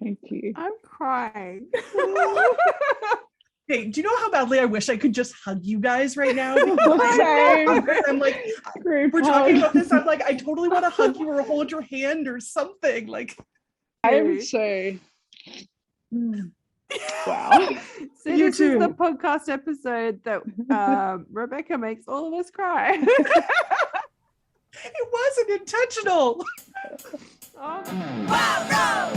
Thank you. I'm crying. Hey, do you know how badly I wish I could just hug you guys right now? Same. I'm like, Group we're talking hug. about this. I'm like, I totally want to hug you or hold your hand or something. Like, I'm so wow. So You this is the too. podcast episode that Rebecca makes all of us cry. it wasn't intentional. Oh. Wild Rose!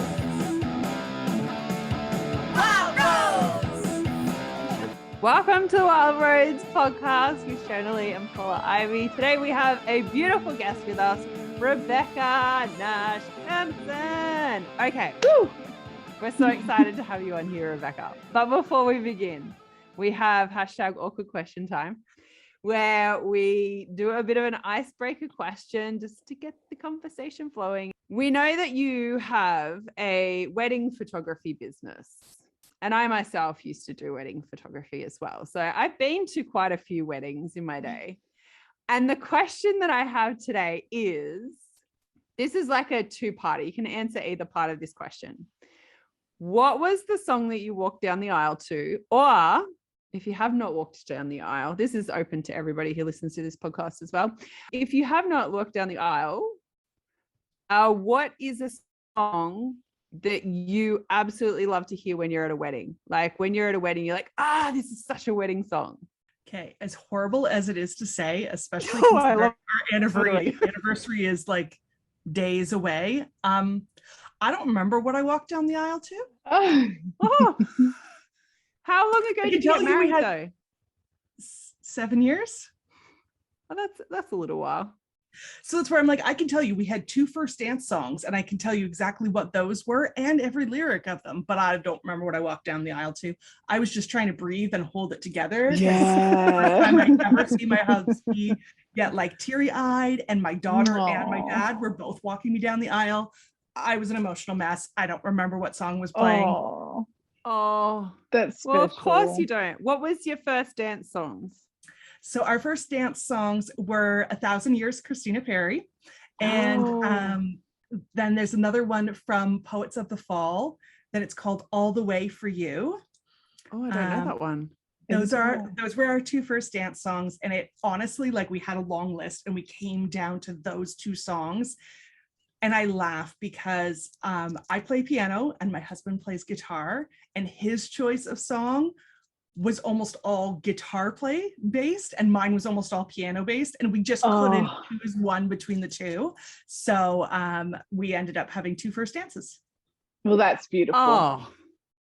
Wild Rose! Welcome to Wild Roads podcast with Shonali and Paula Ivy. Today we have a beautiful guest with us, Rebecca Nash Emerson. Okay, we're so excited to have you on here, Rebecca. But before we begin, we have #awkward question time, where we do a bit of an icebreaker question just to get the conversation flowing. We know that you have a wedding photography business, and I myself used to do wedding photography as well. So I've been to quite a few weddings in my day. And the question that I have today is, this is like a two-parter. You can answer either part of this question. What was the song that you walked down the aisle to? Or if you have not walked down the aisle, this is open to everybody who listens to this podcast as well. If you have not walked down the aisle, what is a song that you absolutely love to hear when you're at a wedding? Like when you're at a wedding, you're like, this is such a wedding song. Okay, as horrible as it is to say, especially Oh, considering our Totally. anniversary is like days away. I don't remember what I walked down the aisle to. Oh, how long ago I did can you tell get you we married had- though? 7 years. Oh, that's a little while. So that's where I'm like, I can tell you we had 2 first dance songs and I can tell you exactly what those were and every lyric of them, but I don't remember what I walked down the aisle to. I was just trying to breathe and hold it together. Yeah. I might never see my husband get like teary-eyed, and my daughter and my dad were both walking me down the aisle. I was an emotional mess. I don't remember what song was playing. Oh, That's well, of course special. you don't. What was your first dance songs? So our first dance songs were 1,000 Years, Christina Perri. And then there's another one from Poets of the Fall. Then it's called All the Way for You. Oh, I don't know that one. Those were our 2 first dance songs. And it honestly, like, we had a long list and we came down to those 2 songs. And I laugh because I play piano and my husband plays guitar, and his choice of song was almost all guitar play based and mine was almost all piano based, and we just couldn't choose one between the 2. So we ended up having 2 first dances. Well, that's beautiful. Oh,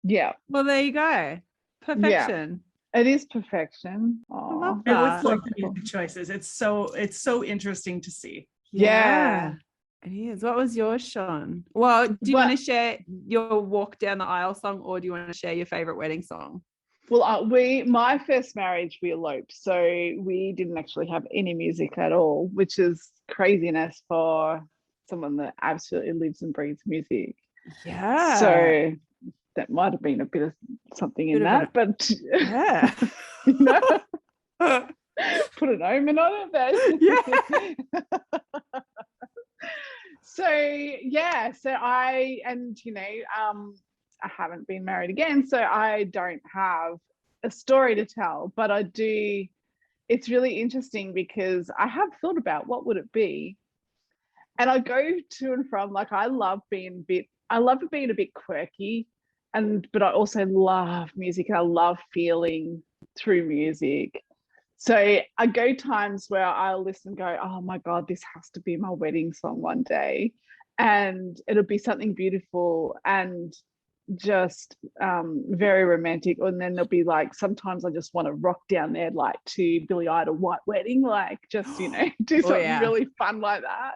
Yeah, well, there you go. Perfection. it is perfection. I love I always that. love the music choices. It's so interesting to see. Yeah. It is. What was yours, Sean? Well, do you want to share your walk down the aisle song, or do you want to share your favorite wedding song? Well, my first marriage, we eloped, so we didn't actually have any music at all, which is craziness for someone that absolutely lives and breathes music. Yeah. So that might have been a bit of something in that, but yeah. you know, put an omen on it. But I haven't been married again, so I don't have a story to tell, but I do. It's really interesting because I have thought about what would it be, and I go to and from. Like, I love being a bit quirky, but I also love music, and I love feeling through music. So I go times where I'll listen and go, oh my God, this has to be my wedding song one day. And it'll be something beautiful and just very romantic. And then there'll be like, sometimes I just want to rock down there like to Billie Idol White Wedding, like just, do something really fun like that,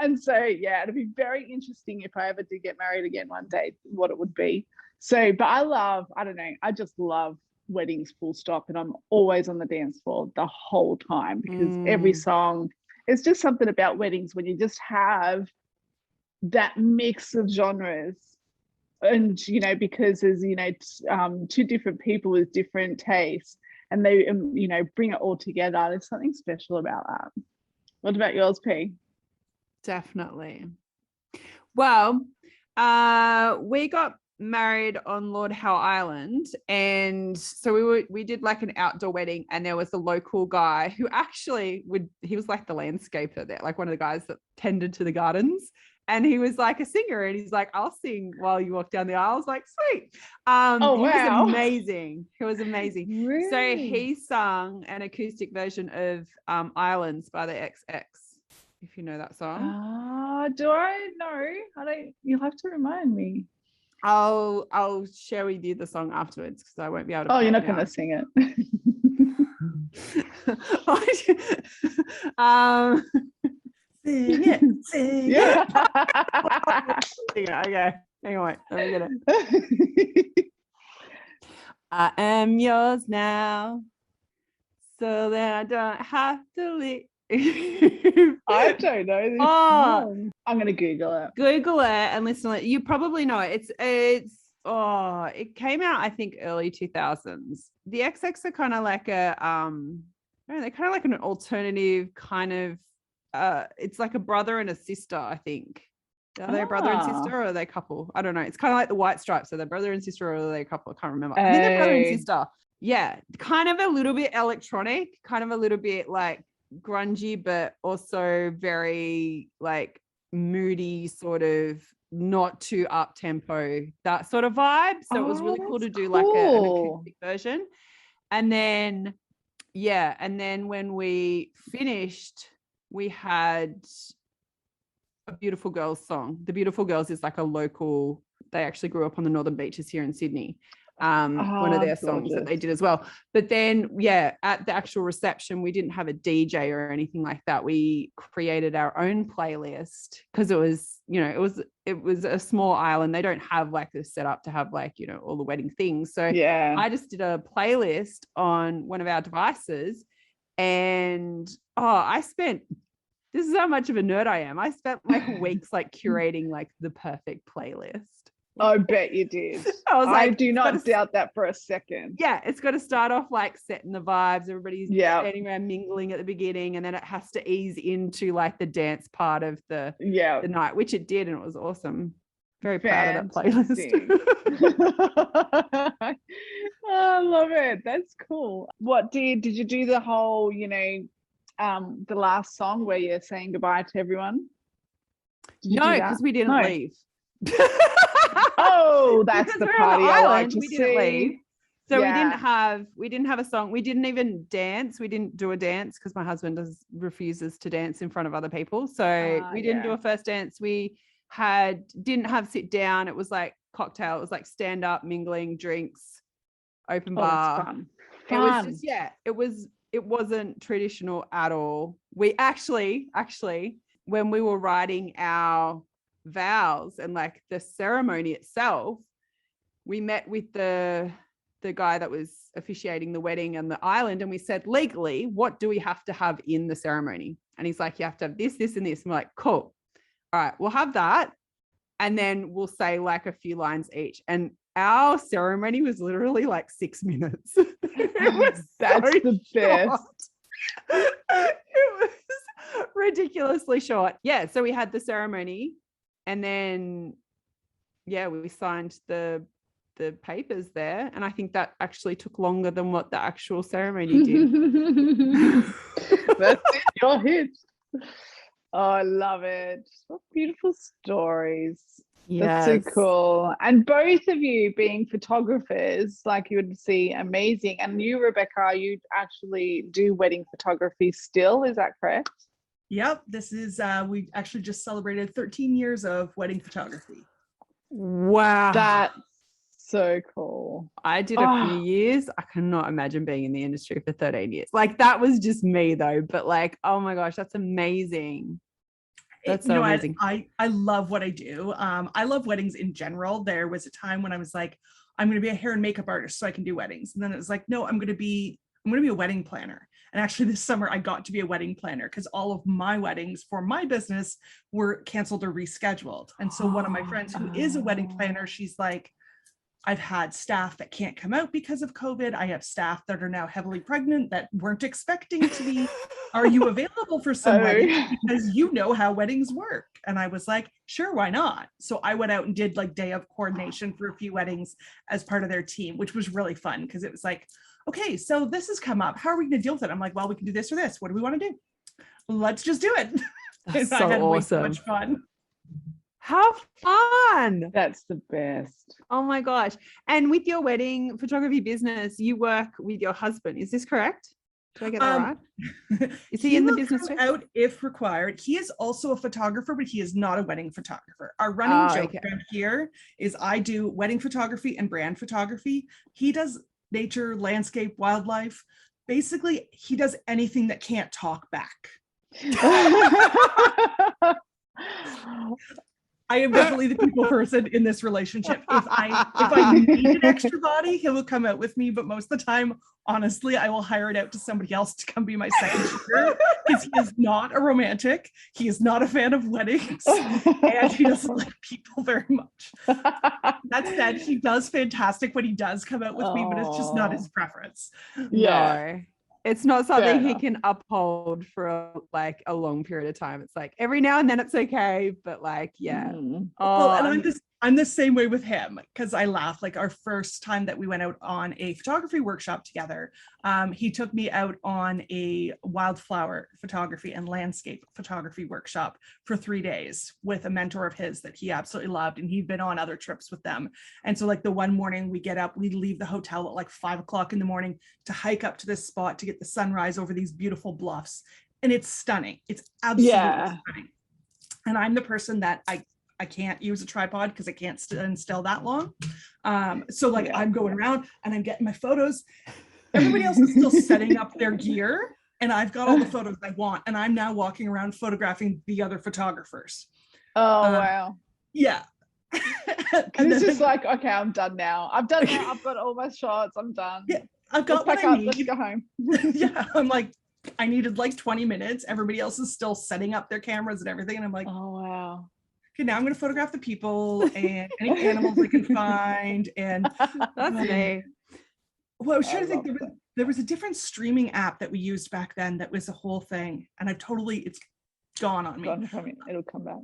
And so, yeah, it'll be very interesting if I ever do get married again one day, what it would be. So, but I just love weddings full stop, and I'm always on the dance floor the whole time because every song, it's just something about weddings when you just have that mix of genres, and because there's 2 different people with different tastes, and they bring it all together. There's something special about that. What about yours, P? Definitely. Well, We got married on Lord Howe Island, and so we did like an outdoor wedding, and there was a local guy who actually he was like the landscaper there, like one of the guys that tended to the gardens, and he was like a singer, and he's like, I'll sing while you walk down the aisle. I was like, sweet. Oh, he wow. was amazing. He was amazing. Really? So he sung an acoustic version of Islands by the XX, if you know that song. Do I know? I don't. You'll have to remind me. I'll share with you the song afterwards because I won't be able to. Oh, you're not going to sing it. Sing it, sing Yeah. it. Okay. Anyway, let me get it. I am yours now, so that I don't have to leave. I don't know this song. I'm going to Google it. Google it and listen to it. You probably know it. It came out, I think, early 2000s. The XX are kind of like they're kind of like an alternative kind of, it's like a brother and a sister, I think. Are they a brother and sister, or are they a couple? I don't know. It's kind of like the White Stripes. So they're brother and sister, or are they a couple? I can't remember. I think they're brother and sister. Yeah. Kind of a little bit electronic, kind of a little bit like grungy, but also very like moody, sort of not too up tempo, that sort of vibe. So it was really cool to do like an acoustic version. And then when we finished, we had a Beautiful Girls song. The Beautiful Girls is like a local, they actually grew up on the Northern Beaches here in Sydney. One of their songs that they did as well. But then, at the actual reception, we didn't have a DJ or anything like that. We created our own playlist because it was a small island. They don't have like this set up to have like, all the wedding things. So I just did a playlist on one of our devices, and this is how much of a nerd I am. I spent like weeks like curating like the perfect playlist. I bet you did. I was like, I do not doubt that for a second. Yeah, it's got to start off like setting the vibes. Everybody's standing around mingling at the beginning, and then it has to ease into like the dance part of the night, which it did, and it was awesome. Very proud of that playlist. I love it. That's cool. Did you do the whole, the last song where you're saying goodbye to everyone? No, because we didn't leave. Oh, that's the party I like to see. Didn't leave. So we didn't have a song. We didn't even dance. We didn't do a dance because my husband refuses to dance in front of other people. So we didn't do a first dance. We didn't have sit down. It was like cocktail. It was like stand up, mingling, drinks, open bar. Fun. It was just it wasn't traditional at all. We actually when we were writing our vows and like the ceremony itself, we met with the guy that was officiating the wedding and the island, and we said, legally, what do we have to have in the ceremony? And he's like, you have to have this, this, and this. And we're like, cool. All right, we'll have that. And then we'll say like a few lines each. And our ceremony was literally like 6 minutes. That's the best. It was ridiculously short. Yeah. So we had the ceremony, and then we signed the papers there, and I think that actually took longer than what the actual ceremony did. That's it, your hit. Oh, I love it. What beautiful stories. Yes. That's so cool. And both of you being photographers, like you would see amazing. And you, Rebecca, you actually do wedding photography still, is that correct? Yep. This is, we actually just celebrated 13 years of wedding photography. Wow. That's so cool. I did a few years. I cannot imagine being in the industry for 13 years. Like that was just me though, but like, oh my gosh, that's amazing. That's so amazing. I love what I do. I love weddings in general. There was a time when I was like, I'm going to be a hair and makeup artist so I can do weddings. And then it was like, no, I'm going to be a wedding planner. And actually this summer I got to be a wedding planner because all of my weddings for my business were canceled or rescheduled. And so one of my friends who is a wedding planner, she's like, I've had staff that can't come out because of COVID. I have staff that are now heavily pregnant that weren't expecting to be. Are you available for some weddings? Because you know how weddings work. And I was like, sure, why not? So I went out and did like day of coordination for a few weddings as part of their team, which was really fun because it was like, okay, so this has come up. How are we going to deal with it? I'm like, well, we can do this or this. What do we want to do? Let's just do it. That's I so had way too awesome. much fun. How fun. That's the best. Oh my gosh. And with your wedding photography business, you work with your husband. Is this correct? Did I get that right? Is he in the will business come too? out if required. He is also a photographer, but he is not a wedding photographer. Our running joke around here is I do wedding photography and brand photography. He does nature, landscape, wildlife. Basically, he does anything that can't talk back. I am definitely the people person in this relationship. If I need an extra body, he will come out with me. But most of the time, honestly, I will hire it out to somebody else to come be my second shooter because he is not a romantic. He is not a fan of weddings, and he doesn't like people very much. That said, he does fantastic when he does come out with me, but it's just not his preference. Yeah. No. It's not something he enough. can uphold for a long period of time. It's like every now and then it's okay, but like, yeah. Mm. Well, and I'm the same way with him because I laugh. Like our first time that we went out on a photography workshop together, he took me out on a wildflower photography and landscape photography workshop for 3 days with a mentor of his that he absolutely loved. And he'd been on other trips with them. And so like the one morning we get up, we leave the hotel at like 5 o'clock in the morning to hike up to this spot to get the sunrise over these beautiful bluffs. And it's stunning. It's absolutely stunning. And I'm the person that I can't use a tripod because I can't stand still that long. So like I'm going around and I'm getting my photos. Everybody else is still setting up their gear and I've got all the photos I want. And I'm now walking around photographing the other photographers. Oh, wow. Yeah. And it's just like, okay, I'm done now. I've got all my shots. I'm done. Yeah, I've got Let's what I need. Let's go home. Yeah, I'm like, I needed like 20 minutes. Everybody else is still setting up their cameras and everything. And I'm like, oh, wow. Okay, now I'm going to photograph the people and any animals I can find. And that's me. Well, I was trying to think, there was a different streaming app that we used back then that was a whole thing. And it's gone on me. It'll come back.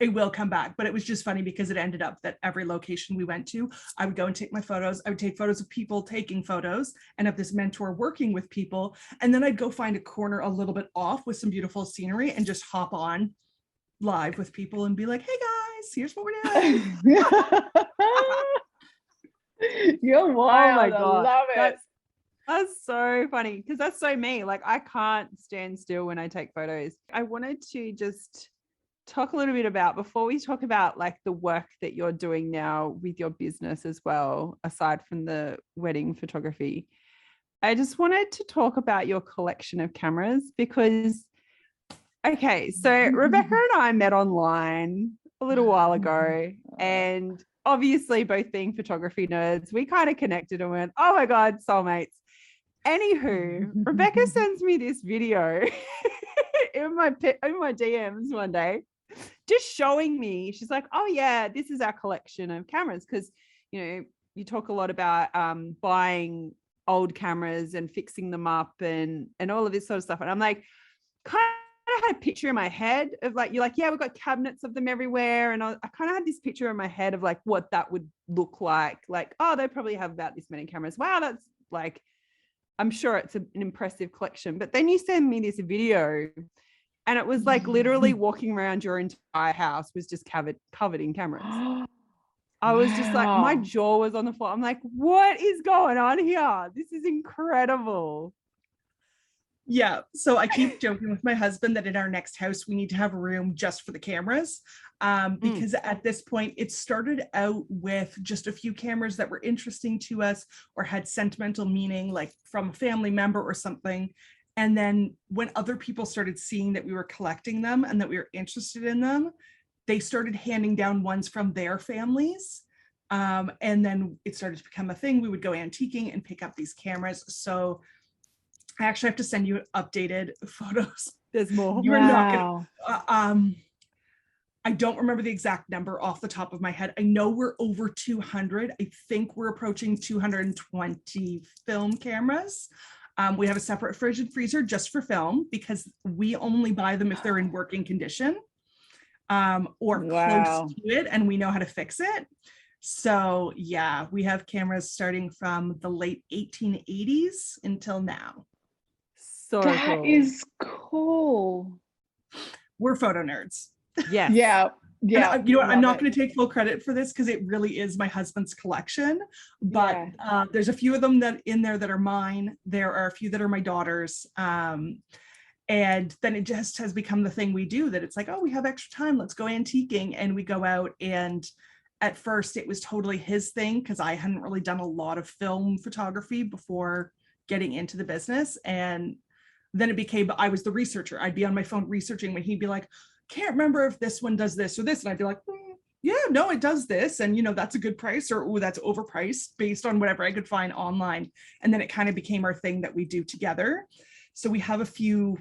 It will come back. But it was just funny because it ended up that every location we went to, I would go and take my photos. I would take photos of people taking photos and have this mentor working with people. And then I'd go find a corner a little bit off with some beautiful scenery and just hop on live with people and be like, hey guys, here's what we're doing. You're wild. Oh my God. I love it. That's so funny because that's so me. Like I can't stand still when I take photos. I wanted to just talk a little bit about, before we talk about like the work that you're doing now with your business as well, aside from the wedding photography, I just wanted to talk about your collection of cameras because okay, so Rebecca and I met online a little while ago, and obviously both being photography nerds, we kind of connected and went, oh my God, soulmates. Anywho, Rebecca sends me this video in my DMs one day, just showing me, she's like, oh yeah, this is our collection of cameras. Cause you talk a lot about buying old cameras and fixing them up and all of this sort of stuff. And I'm like, I had a picture in my head of like, you're like, yeah, we've got cabinets of them everywhere. And I kind of had this picture in my head of like what that would look like. Like, oh, they probably have about this many cameras. Wow, that's like, I'm sure it's an impressive collection. But then you send me this video and it was like literally walking around your entire house was just covered in cameras. I was just like, my jaw was on the floor. I'm like, what is going on here? This is incredible. Yeah. So I keep joking with my husband that in our next house, we need to have a room just for the cameras. Because at this point, it started out with just a few cameras that were interesting to us or had sentimental meaning, like from a family member or something. And then when other people started seeing that we were collecting them and that we were interested in them, they started handing down ones from their families. And then it started to become a thing. We would go antiquing and pick up these cameras. So I actually have to send you updated photos. There's more. You are not gonna, I don't remember the exact number off the top of my head. I know we're over 200. I think we're approaching 220 film cameras. We have a separate fridge and freezer just for film because we only buy them if they're in working condition or close to it, and we know how to fix it. So yeah, we have cameras starting from the late 1880s until now. So That cool. is cool. We're photo nerds. Yes. Yeah. And, you know what, I'm not going to take full credit for this because it really is my husband's collection, but there's a few of them that in there that are mine. There are a few that are my daughter's. And then it just has become the thing we do, that it's like, oh, we have extra time, let's go antiquing. And we go out, and at first it was totally his thing because I hadn't really done a lot of film photography before getting into the business. And then it became, I was the researcher. I'd be on my phone researching when he'd be like, can't remember if this one does this or this. And I'd be like, yeah, no, it does this. And, you know, that's a good price, or, oh, that's overpriced, based on whatever I could find online. And then it kind of became our thing that we do together. So we have a few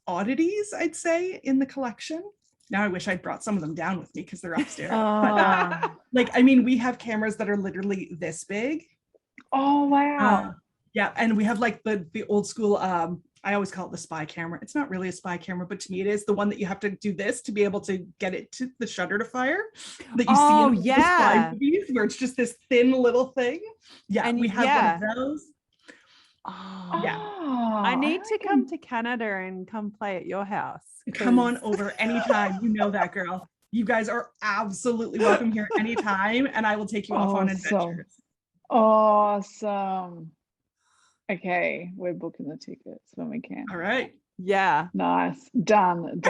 oddities, I'd say, in the collection. Now I wish I'd brought some of them down with me because they're upstairs. But, like, I mean, we have cameras that are literally this big. Oh, wow. Yeah. And we have like the old school, I always call it the spy camera. It's not really a spy camera, but to me it is the one that you have to do this to be able to get it to the shutter to fire, that you see in the spy movies, where it's just this thin little thing. Yeah, and we have one of those. I need to come to Canada and come play at your house. Come on over anytime. You know that, girl. You guys are absolutely welcome here anytime, and I will take you off on adventures. Awesome. Okay, we're booking the tickets when we can. All right. Yeah. Nice. Done.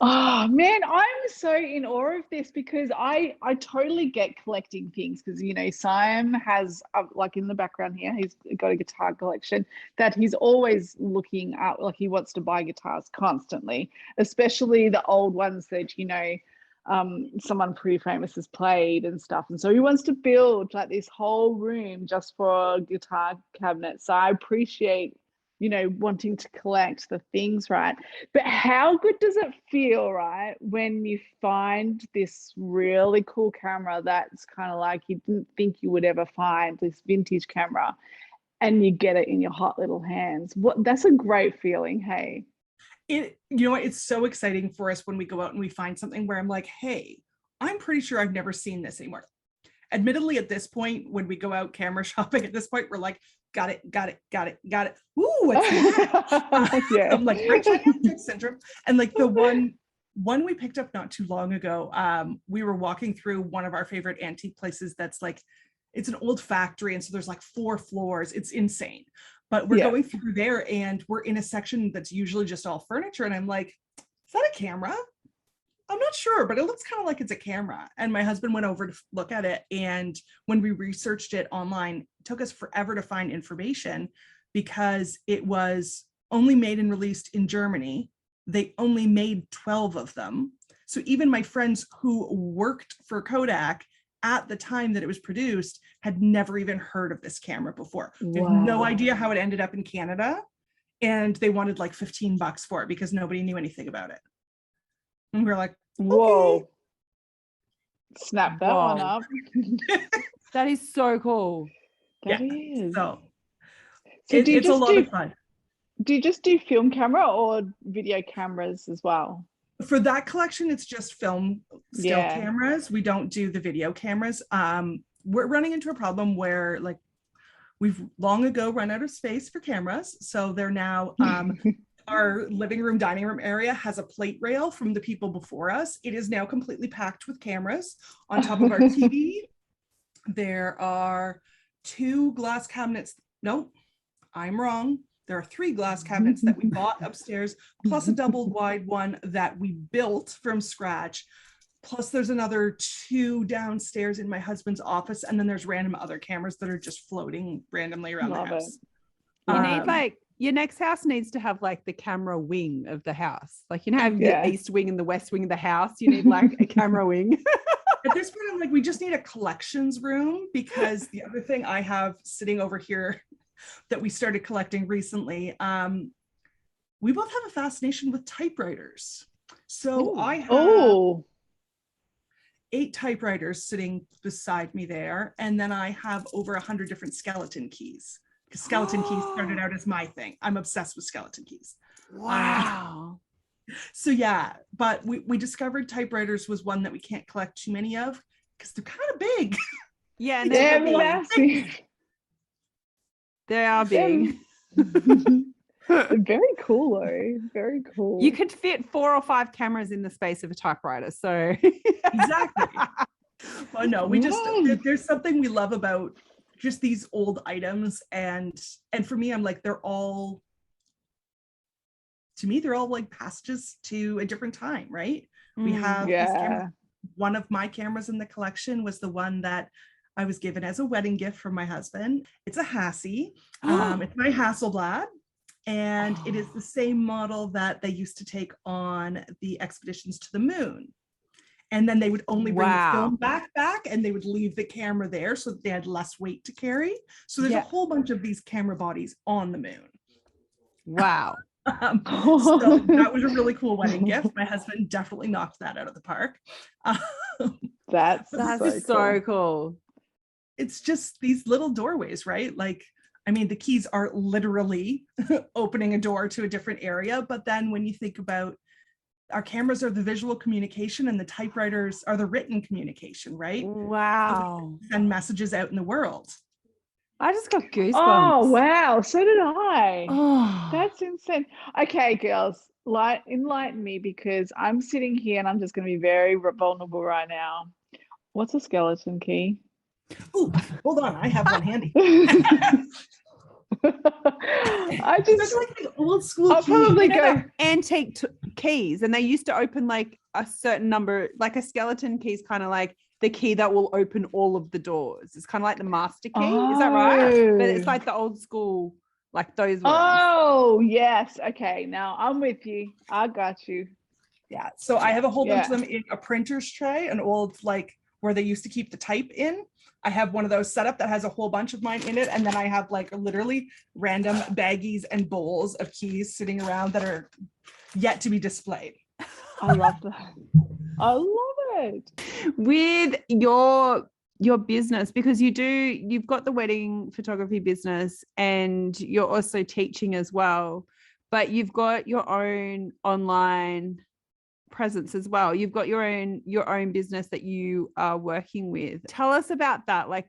Oh man, I'm so in awe of this because I totally get collecting things, because, you know, Siam has like in the background here, he's got a guitar collection that he's always looking at, like he wants to buy guitars constantly, especially the old ones that, you know, someone pretty famous has played and stuff. And so he wants to build like this whole room just for guitar cabinets. So I appreciate, you know, wanting to collect the things, right? But how good does it feel, right, when you find this really cool camera that's kind of like you didn't think you would ever find, this vintage camera, and you get it in your hot little hands? That's a great feeling, hey? You know what, it's so exciting for us when we go out and we find something where I'm like, hey, I'm pretty sure I've never seen this anymore. Admittedly, at this point, when we go out camera shopping, at this point, we're like, got it. Ooh, what's that? Yeah. I'm like, syndrome. And like the one we picked up not too long ago, we were walking through one of our favorite antique places that's like, it's an old factory. And so there's like 4 floors. It's insane. But we're going through there, and we're in a section that's usually just all furniture. And I'm like, is that a camera? I'm not sure, but it looks kind of like it's a camera. And my husband went over to look at it. And when we researched it online, it took us forever to find information because it was only made and released in Germany. They only made 12 of them. So even my friends who worked for Kodak at the time that it was produced had never even heard of this camera before. They have no idea how it ended up in Canada. And they wanted like $15 for it because nobody knew anything about it. And we were like, whoa, okay. Snap that one up. That is so cool. That is. So it's a lot of fun. Do you just do film camera or video cameras as well? For that collection, it's just film still cameras. We don't do the video cameras. We're running into a problem where, like, we've long ago run out of space for cameras. So they're now, our living room, dining room area has a plate rail from the people before us. It is now completely packed with cameras. On top of our TV, there are 2 glass cabinets. Nope, I'm wrong. There are 3 glass cabinets that we bought upstairs, plus a double wide one that we built from scratch. Plus there's another 2 downstairs in my husband's office. And then there's random other cameras that are just floating randomly around the house. You need like, your next house needs to have like the camera wing of the house. Like, you know, have the east wing and the west wing of the house. You need like a camera wing. At this point, I'm like, we just need a collections room, because the other thing I have sitting over here that we started collecting recently, we both have a fascination with typewriters. So I have Oh, 8 typewriters sitting beside me there. And then I have over 100 different skeleton keys. Because skeleton keys started out as my thing. I'm obsessed with skeleton keys. Wow. So yeah, but we discovered typewriters was one that we can't collect too many of because they're kind of big. Yeah, and they're they're massive. They are big. Very cool though. Very cool. You could fit 4 or 5 cameras in the space of a typewriter. So Exactly. Well, no, we just there's something we love about just these old items, and for me, I'm like, they're all like passages to a different time, right? We have these cameras. One of my cameras in the collection was the one that I was given as a wedding gift from my husband. It's a Hassie. It's my Hasselblad. And it is the same model that they used to take on the expeditions to the moon. And then they would only bring the film back, and they would leave the camera there so that they had less weight to carry. So there's a whole bunch of these camera bodies on the moon. wow. So that was a really cool wedding gift. My husband definitely knocked that out of the park. That's so cool. It's just these little doorways, right? Like, I mean, the keys are literally opening a door to a different area. But then when you think about our cameras are the visual communication and the typewriters are the written communication, right? Wow. And messages out in the world. I just got goosebumps. Oh, wow. So did I. Oh. That's insane. Okay, girls, enlighten me, because I'm sitting here and I'm just going to be very vulnerable right now. What's a skeleton key? Oh, hold on. I have one handy. I just like the old school. I'll probably go antique keys, and they used to open like a certain number, like a skeleton key is kind of like the key that will open all of the doors. It's kind of like the master key. Is that right? But it's like the old school, like those ones. Oh, yes. Okay, now I'm with you. I got you. Yeah. So I have a whole bunch of them in a printer's tray, an old, like where they used to keep the type in. I have one of those set up that has a whole bunch of mine in it. And then I have like literally random baggies and bowls of keys sitting around that are yet to be displayed. I love that. I love it. With your business, because you've got the wedding photography business and you're also teaching as well, but you've got your own online presence as well. You've got your own business that you are working with. Tell us about that. Like,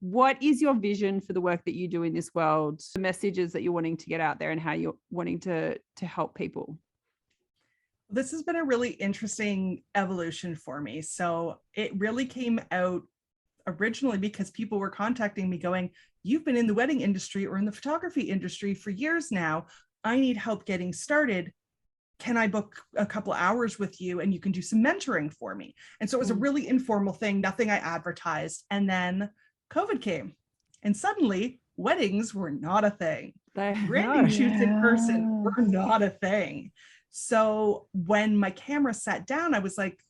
what is your vision for the work that you do in this world, the messages that you're wanting to get out there, and how you're wanting to help people? This has been a really interesting evolution for me. So it really came out originally because people were contacting me going, you've been in the wedding industry or in the photography industry for years now. I need help getting started. Can I book a couple hours with you and you can do some mentoring for me? And so it was a really informal thing, nothing I advertised. And then COVID came and suddenly weddings were not a thing. Branding shoots in person were not a thing. So when my camera sat down, I was like,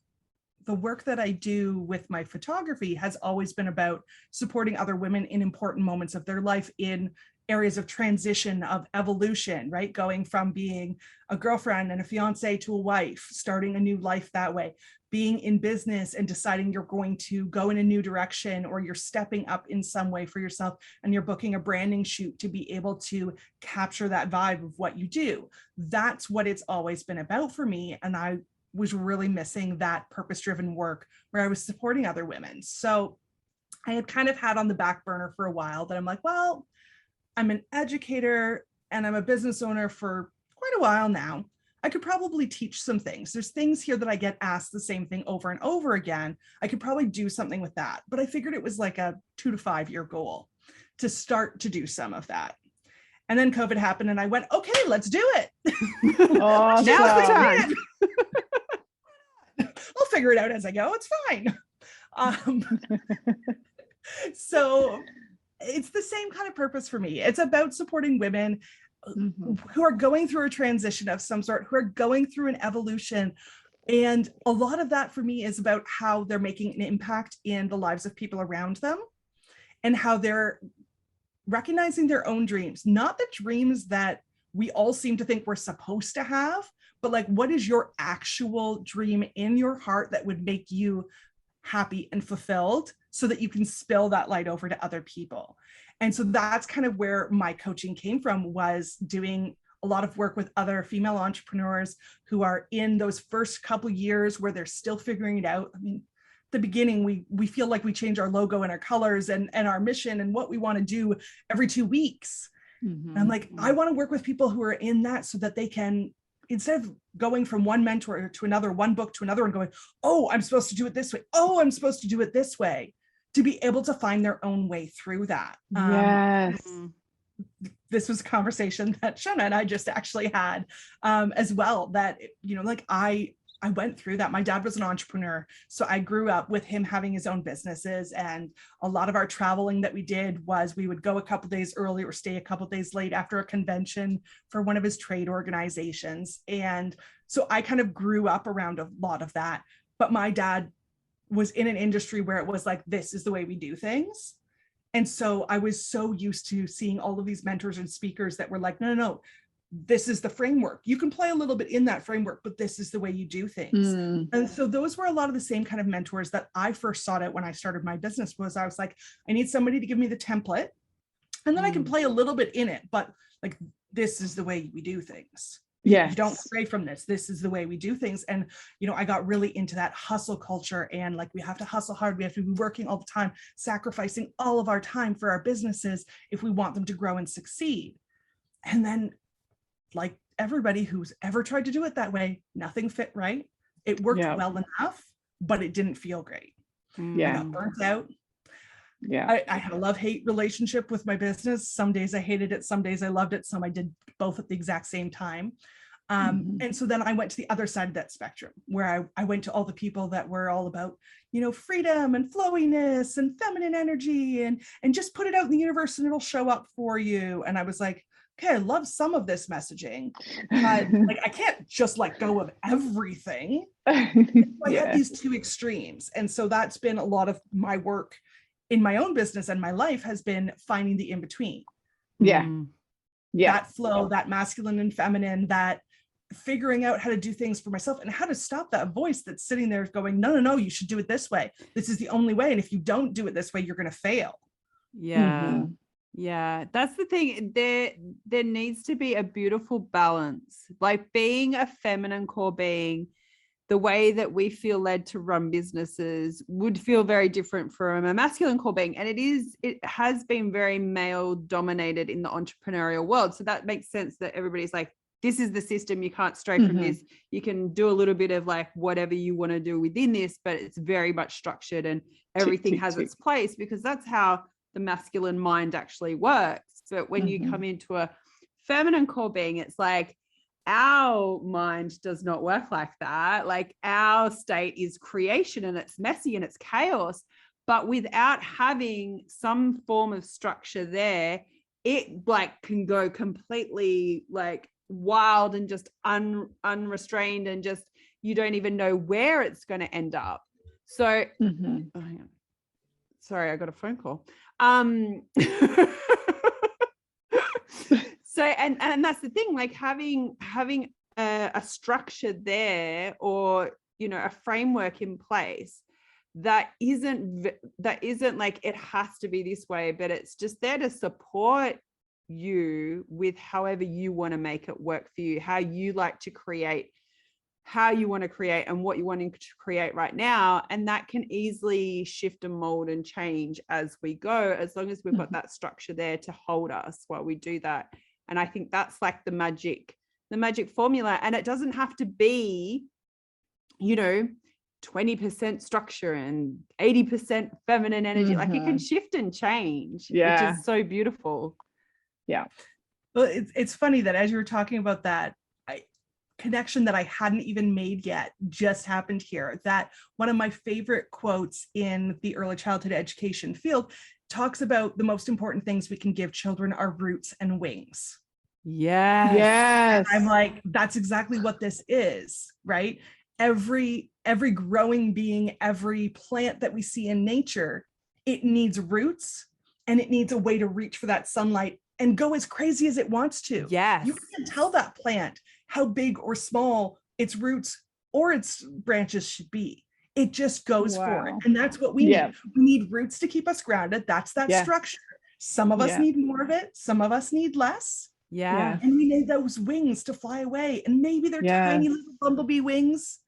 the work that I do with my photography has always been about supporting other women in important moments of their life, in areas of transition, of evolution, right? Going from being a girlfriend and a fiance to a wife, starting a new life that way, being in business and deciding you're going to go in a new direction, or you're stepping up in some way for yourself and you're booking a branding shoot to be able to capture that vibe of what you do. That's what it's always been about for me. And I was really missing that purpose-driven work where I was supporting other women. So I had kind of had on the back burner for a while that I'm like, well, I'm an educator and I'm a business owner for quite a while now. I could probably teach some things. There's things here that I get asked the same thing over and over again. I could probably do something with that. But I figured it was like a 2 to 5 year goal to start to do some of that. And then COVID happened and I went, okay, let's do it. Awesome. Now's the time. I'll figure it out as I go. It's fine. So it's the same kind of purpose for me. It's about supporting women who are going through a transition of some sort, who are going through an evolution. And a lot of that for me is about how they're making an impact in the lives of people around them and how they're recognizing their own dreams, not the dreams that we all seem to think we're supposed to have, but like, what is your actual dream in your heart that would make you happy and fulfilled so that you can spill that light over to other people? And so that's kind of where my coaching came from, was doing a lot of work with other female entrepreneurs who are in those first couple years where they're still figuring it out. I mean, the beginning, we feel like we change our logo and our colors and our mission and what we want to do every 2 weeks. And I'm like, I want to work with people who are in that so that they can, instead of going from one mentor to another, one book to another and going, oh, I'm supposed to do it this way. Oh, I'm supposed to do it this way, to be able to find their own way through that. Yes. This was a conversation that Shona and I just actually had as well, that, you know, like I went through that. My dad was an entrepreneur, so I grew up with him having his own businesses, and a lot of our traveling that we did was we would go a couple days early or stay a couple days late after a convention for one of his trade organizations. And so I kind of grew up around a lot of that, but my dad was in an industry where it was like, this is the way we do things. And so I was so used to seeing all of these mentors and speakers that were like, no, this is the framework. You can play a little bit in that framework, but this is the way you do things. And so those were a lot of the same kind of mentors that I first sought out when I started my business. Was I was like, I need somebody to give me the template, and then I can play a little bit in it, but like, this is the way we do things. Yeah. You don't stray from this. This is the way we do things. And, you know, I got really into that hustle culture, and like, we have to hustle hard. We have to be working all the time, sacrificing all of our time for our businesses if we want them to grow and succeed. And then, like everybody who's ever tried to do it that way, nothing fit right. It worked well enough, but it didn't feel great. I got burnt out. I had a love-hate relationship with my business. Some days I hated it, some days I loved it, some I did both at the exact same time. And so then I went to the other side of that spectrum, where I went to all the people that were all about, you know, freedom and flowiness and feminine energy, and just put it out in the universe and it'll show up for you. And I was like, okay, I love some of this messaging, but like, I can't just let go of everything. So I had these two extremes. And so that's been a lot of my work in my own business and my life, has been finding the in-between. That flow, that masculine and feminine, that figuring out how to do things for myself, and how to stop that voice that's sitting there going, no, you should do it this way. This is the only way. And if you don't do it this way, you're going to fail. Yeah, that's the thing. There needs to be a beautiful balance. Like, being a feminine core being, the way that we feel led to run businesses would feel very different from a masculine core being. And it has been very male dominated in the entrepreneurial world. So that makes sense that everybody's like, this is the system. You can't stray from this. You can do a little bit of like whatever you want to do within this, but it's very much structured, and everything has its place, because that's how the masculine mind actually works. But when you come into a feminine core being, it's like, our mind does not work like that. Like, our state is creation, and it's messy and it's chaos, but without having some form of structure there, it like can go completely like wild and just unrestrained, and just, you don't even know where it's going to end up. So sorry, I got a phone call. So, and that's the thing, like having a structure there, or, you know, a framework in place that isn't like, it has to be this way, but it's just there to support you with however you want to make it work for you, how you like to create, how you want to create, and what you're wanting to create right now. And that can easily shift and mold and change as we go, as long as we've got that structure there to hold us while we do that. And I think that's like the magic formula. And it doesn't have to be, you know, 20% structure and 80% feminine energy. Like, it can shift and change, which is so beautiful. Yeah. Well, it's funny that as you were talking about that connection that I hadn't even made yet just happened here, that one of my favorite quotes in the early childhood education field talks about the most important things we can give children are roots and wings. Yes. I'm like, that's exactly what this is, right? Every growing being, every plant that we see in nature, it needs roots, and it needs a way to reach for that sunlight and go as crazy as it wants to. Yes. You can tell that plant how big or small its roots or its branches should be. It just goes for it. Wow. And that's what we Yeah. need. We need roots to keep us grounded. That's that Yeah. structure. Some of us Yeah. need more of it. Some of us need less. Yeah. And we need those wings to fly away. And maybe they're Yeah. tiny little bumblebee wings.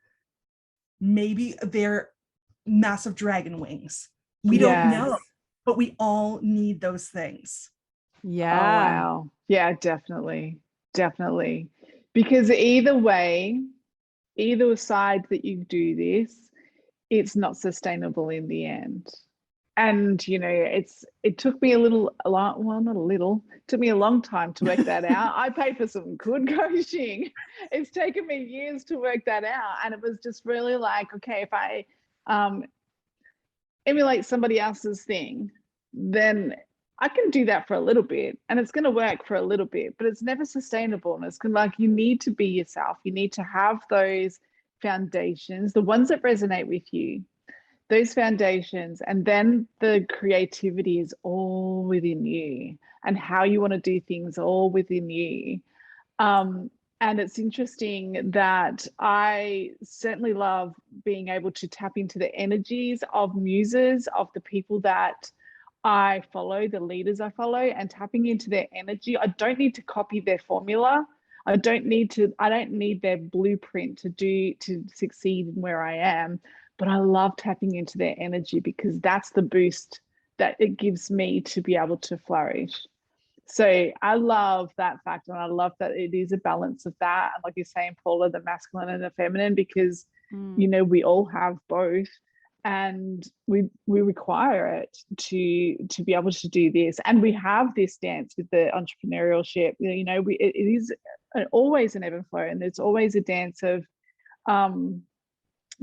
Maybe they're massive dragon wings. We don't know, but we all need those things. Yeah. Oh, wow. Yeah, definitely. Definitely. Because either way, either side that you do this, it's not sustainable in the end. And, you know, it took me took me a long time to work that out. I paid for some good coaching. It's taken me years to work that out. And it was just really like, okay, if I emulate somebody else's thing, then I can do that for a little bit and it's going to work for a little bit, but it's never sustainable. And it's kind of like, you need to be yourself. You need to have those foundations, the ones that resonate with you, those foundations, and then the creativity is all within you and how you want to do things all within you. And it's interesting that I certainly love being able to tap into the energies of muses, of the people that I follow, the leaders I follow, and tapping into their energy. I don't need to copy their formula. I don't need their blueprint to succeed in where I am, but I love tapping into their energy because that's the boost that it gives me to be able to flourish. So I love that fact, and I love that it is a balance of that. Like you're saying, Paula, the masculine and the feminine, because you know, we all have both, and we require it to be able to do this. And we have this dance with the entrepreneurship. You know, it is always an ebb and flow, and there's always a dance of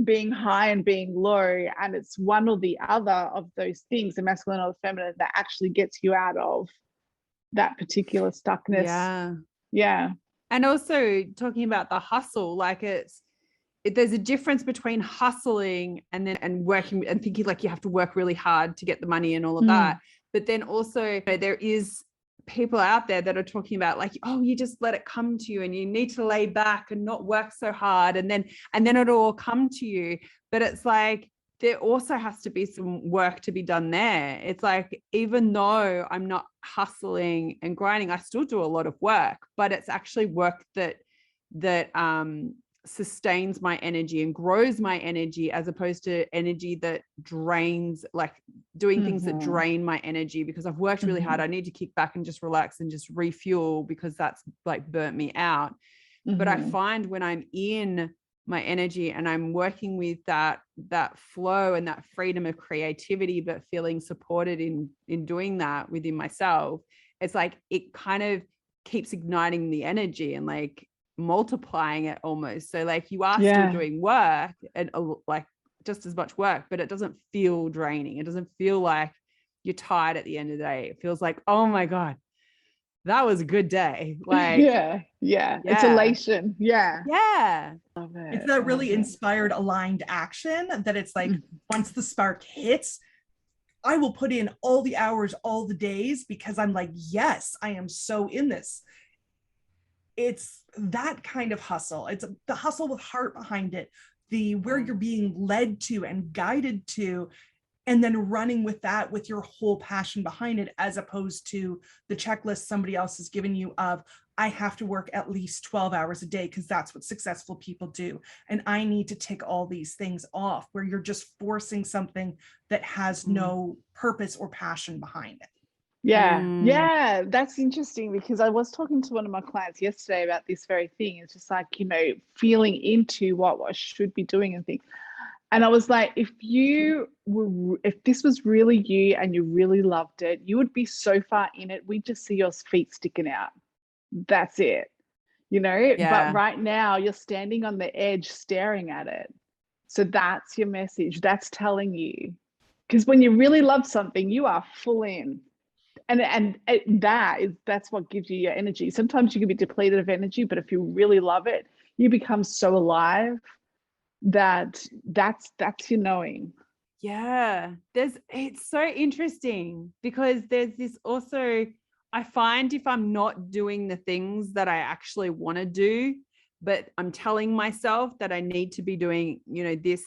being high and being low, and it's one or the other of those things, the masculine or the feminine, that actually gets you out of that particular stuckness. Yeah. And also talking about the hustle, like there's a difference between hustling and working and thinking like you have to work really hard to get the money and all of that. But then also, you know, there is people out there that are talking about like, oh, you just let it come to you and you need to lay back and not work so hard, and then it'll all come to you. But it's like, there also has to be some work to be done there. It's like, even though I'm not hustling and grinding, I still do a lot of work, but it's actually work that sustains my energy and grows my energy, as opposed to energy that drains, like doing things that drain my energy because I've worked really hard. I need to kick back and just relax and just refuel because that's like burnt me out. But I find when I'm in my energy and I'm working with that flow and that freedom of creativity, but feeling supported in doing that within myself, it's like it kind of keeps igniting the energy and like multiplying it almost. So like you are still doing work and like just as much work, but it doesn't feel draining. It doesn't feel like you're tired at the end of the day. It feels like, oh my God, that was a good day. Like, It's elation. Yeah. Love it. It's that really inspired, aligned action that it's like, once the spark hits, I will put in all the hours, all the days, because I'm like, yes, I am so in this. It's that kind of hustle. It's the hustle with heart behind it, where you're being led to and guided to, and then running with that with your whole passion behind it, as opposed to the checklist somebody else has given you of, I have to work at least 12 hours a day because that's what successful people do. And I need to tick all these things off, where you're just forcing something that has no purpose or passion behind it. Yeah, that's interesting, because I was talking to one of my clients yesterday about this very thing. It's just like, you know, feeling into what I should be doing and things. And I was like, if this was really you and you really loved it, you would be so far in it, we just see your feet sticking out. That's it, you know. But right now you're standing on the edge staring at it. So that's your message. That's telling you, because when you really love something, you are full in. And that's what gives you your energy. Sometimes you can be depleted of energy, but if you really love it, you become so alive that's your knowing. It's so interesting, because there's this also, I find if I'm not doing the things that I actually want to do, but I'm telling myself that I need to be doing, this,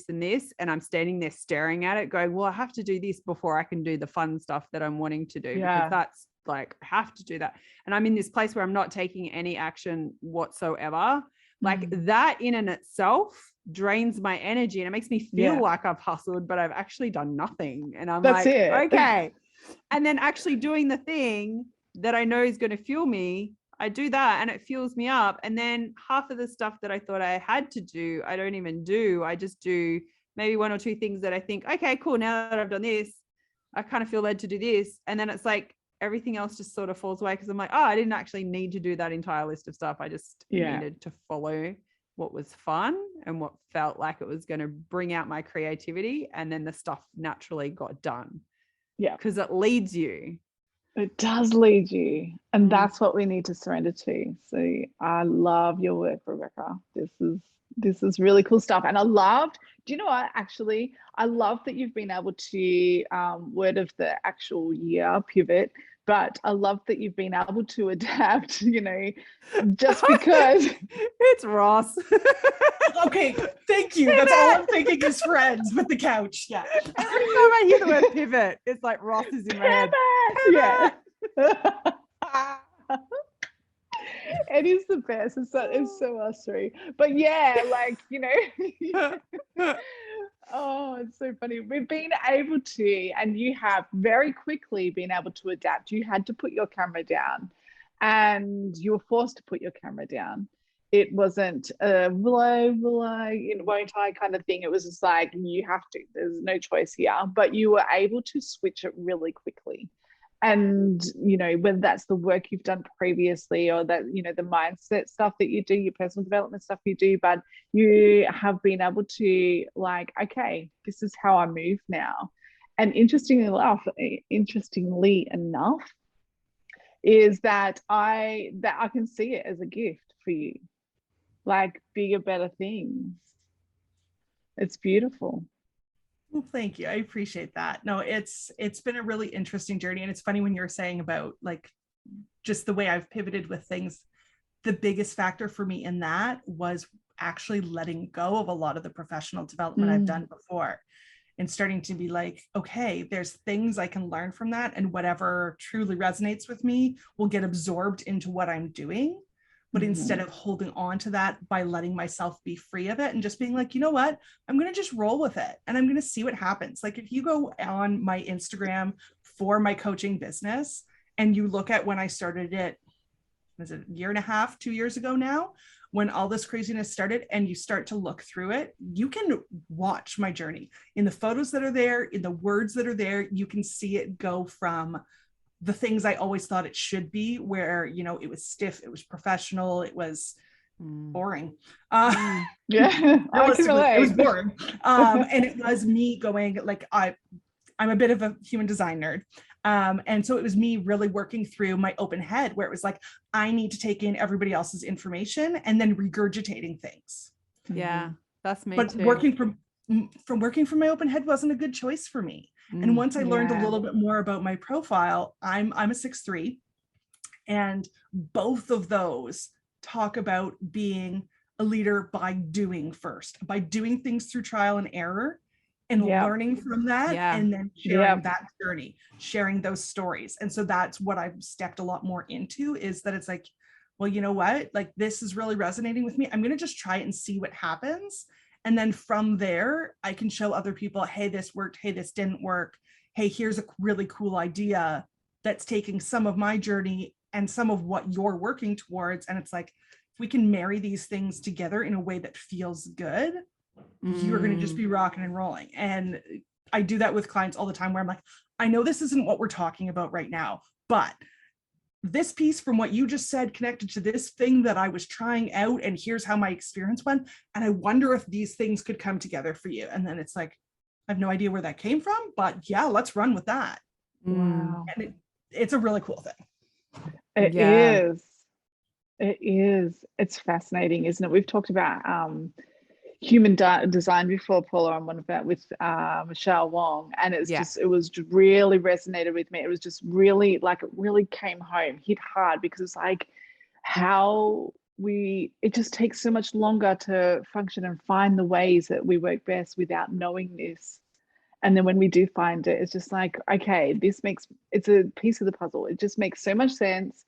and this. And I'm standing there staring at it going, well, I have to do this before I can do the fun stuff that I'm wanting to do, because that's like, I have to do that. And I'm in this place where I'm not taking any action whatsoever. Like that in and itself drains my energy, and it makes me feel like I've hustled, but I've actually done nothing. And I'm okay. And then actually doing the thing that I know is going to fuel me, I do that and it fuels me up. And then half of the stuff that I thought I had to do, I don't even do. I just do maybe one or two things that I think, okay, cool. Now that I've done this, I kind of feel led to do this. And then it's like everything else just sort of falls away, because I'm like, oh, I didn't actually need to do that entire list of stuff. I just needed to follow what was fun and what felt like it was going to bring out my creativity. And then the stuff naturally got done. Yeah. Because it leads you. It does lead you. And that's what we need to surrender to. So I love your work, Rebecca. This is really cool stuff. And I loved, do you know what, actually, I love that you've been able to, word of the actual year, pivot, but I love that you've been able to adapt, just because. It's Ross. Okay, thank you. That's all I'm thinking is friends with the couch. Yeah. Every time I hear the word pivot, it's like Ross is in my head. Yeah. It is the best. It's so us three. But yeah, like, oh, it's so funny. We've been able to, and you have very quickly been able to adapt. You had to put your camera down, and you were forced to put your camera down. It wasn't will I, won't I kind of thing. It was just like, you have to, there's no choice here. But you were able to switch it really quickly. And, whether that's the work you've done previously, or that, the mindset stuff that you do, your personal development stuff you do, but you have been able to, like, okay, this is how I move now. And interestingly enough, is that I can see it as a gift for you, like bigger, better things. It's beautiful. Well, thank you. I appreciate that. No, it's been a really interesting journey. And it's funny when you're saying about like just the way I've pivoted with things. The biggest factor for me in that was actually letting go of a lot of the professional development I've done before, and starting to be like, okay, there's things I can learn from that, and whatever truly resonates with me will get absorbed into what I'm doing. But instead of holding on to that, by letting myself be free of it and just being like, you know what, I'm going to just roll with it and I'm going to see what happens. Like if you go on my Instagram for my coaching business and you look at when I started it, was it a year and a half, 2 years ago now, when all this craziness started, and you start to look through it, you can watch my journey in the photos that are there, in the words that are there. You can see it go from the things I always thought it should be, where, it was stiff, it was professional, it was boring. Yeah, it was boring. And it was me going like, I'm a bit of a human design nerd. And so it was me really working through my open head, where it was like, I need to take in everybody else's information and then regurgitating things. Yeah, that's me. But too. working from my open head wasn't a good choice for me. And once I learned a little bit more about my profile, I'm a 6'3", and both of those talk about being a leader by doing first, by doing things through trial and error, and learning from that, and then sharing that journey, sharing those stories. And so that's what I've stepped a lot more into, is that it's like, well, you know what, like this is really resonating with me. I'm going to just try it and see what happens. And then from there, I can show other people, hey, this worked. Hey, this didn't work. Hey, here's a really cool idea that's taking some of my journey and some of what you're working towards. And it's like, if we can marry these things together in a way that feels good, you're going to just be rocking and rolling. And I do that with clients all the time, where I'm like, I know this isn't what we're talking about right now, but this piece from what you just said connected to this thing that I was trying out, and here's how my experience went. And I wonder if these things could come together for you. And then it's like, I have no idea where that came from, but yeah, let's run with that. Wow. And it's a really cool thing. It is. It is. It's fascinating, isn't it? We've talked about human design before, Paula, on one of that with Michelle Wong, and it's just, it was just really resonated with me. It was just really like, it really came home, hit hard, because it's like, how it just takes so much longer to function and find the ways that we work best without knowing this. And then when we do find it, it's just like, okay, it's a piece of the puzzle. It just makes so much sense.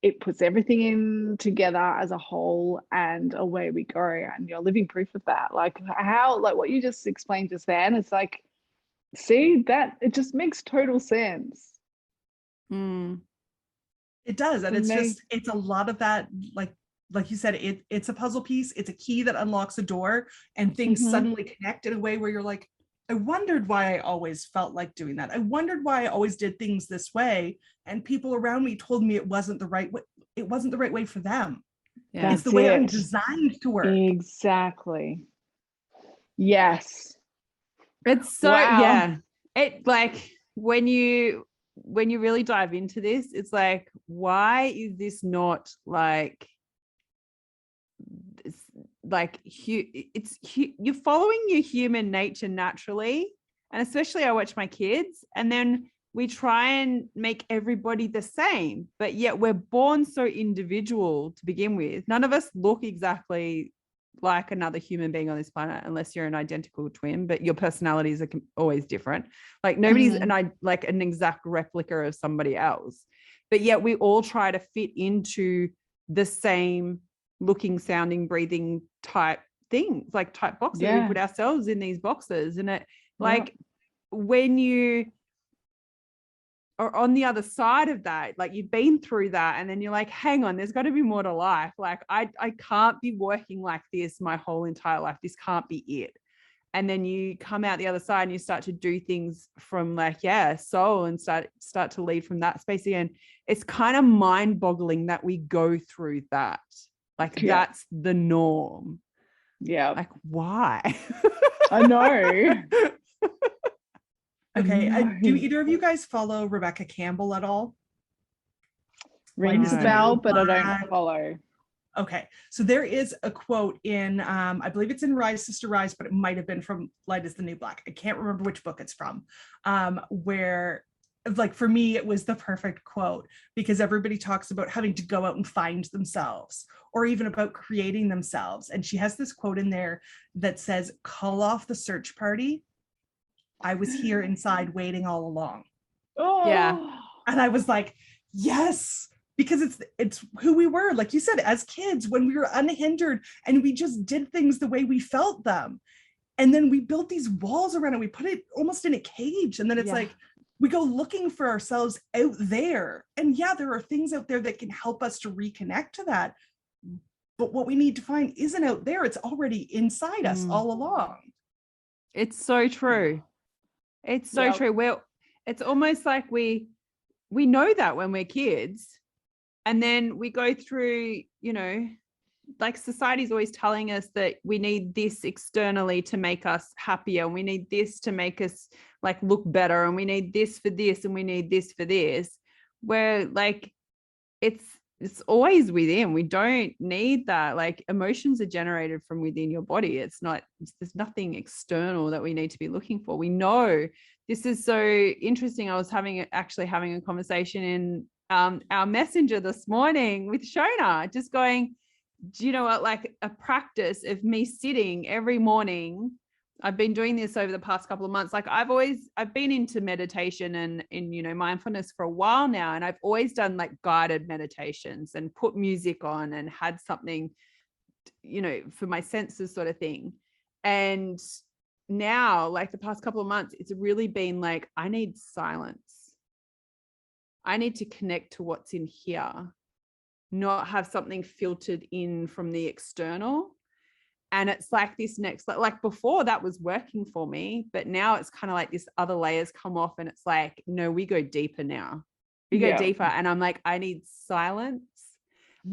It puts everything in together as a whole, and away we go. And you're living proof of that. Like what you just explained just then, it's like, see, that it just makes total sense. It does. And it's a lot of that, like you said, it's a puzzle piece. It's a key that unlocks a door, and things suddenly connect in a way where you're like, I wondered why I always felt like doing that. I wondered why I always did things this way. And people around me told me it wasn't the right way. It wasn't the right way for them. Yeah. It's the way I'm designed to work. Exactly. Yes. It's so, yeah. It like when you really dive into this, it's like, why is this not like you're following your human nature naturally? And especially I watch my kids, and then we try and make everybody the same, but yet we're born so individual to begin with. None of us look exactly like another human being on this planet, unless you're an identical twin, but your personalities are always different. Like nobody's an exact replica of somebody else, but yet we all try to fit into the same looking, sounding, breathing type things, like type boxes. We put ourselves in these boxes, and it like when you are on the other side of that, like you've been through that, and then you're like, hang on, there's got to be more to life. Like I can't be working like this my whole entire life. This can't be it. And then you come out the other side and you start to do things from like, soul, and start to lead from that space again. It's kind of mind-boggling that we go through that. Like that's the norm. Yeah. Like why? I know. Okay. Do either of you guys follow Rebecca Campbell at all? Rings a bell, but I don't follow. Okay. So there is a quote in, I believe it's in Rise, Sister Rise, but it might have been from Light is the New Black. I can't remember which book it's from, where like for me, it was the perfect quote, because everybody talks about having to go out and find themselves, or even about creating themselves. And she has this quote in there that says, call off the search party. I was here inside waiting all along. Oh yeah. And I was like, yes, because it's who we were, like you said, as kids, when we were unhindered and we just did things the way we felt them. And then we built these walls around it. We put it almost in a cage. And then it's like, we go looking for ourselves out there. And there are things out there that can help us to reconnect to that. But what we need to find isn't out there. It's already inside us all along. It's so true. It's so true. It's almost like we know that when we're kids, and then we go through, like society's always telling us that we need this externally to make us happier, and we need this to make us like look better, and we need this for this, and we need this for this, where like it's always within. We don't need that. Like emotions are generated from within your body. There's nothing external that we need to be looking for. We know. This is so interesting. I was having a conversation in our messenger this morning with Shona, just going, do you know what, like a practice of me sitting every morning. I've been doing this over the past couple of months. Like I've been into meditation and mindfulness for a while now. And I've always done like guided meditations and put music on and had something, for my senses sort of thing. And now, like the past couple of months, it's really been like, I need silence. I need to connect to what's in here, not have something filtered in from the external. And it's like this next, like before that was working for me, but now it's kind of like this other layers come off, and it's like, no, we go deeper now. We go deeper. And I'm like, I need silence,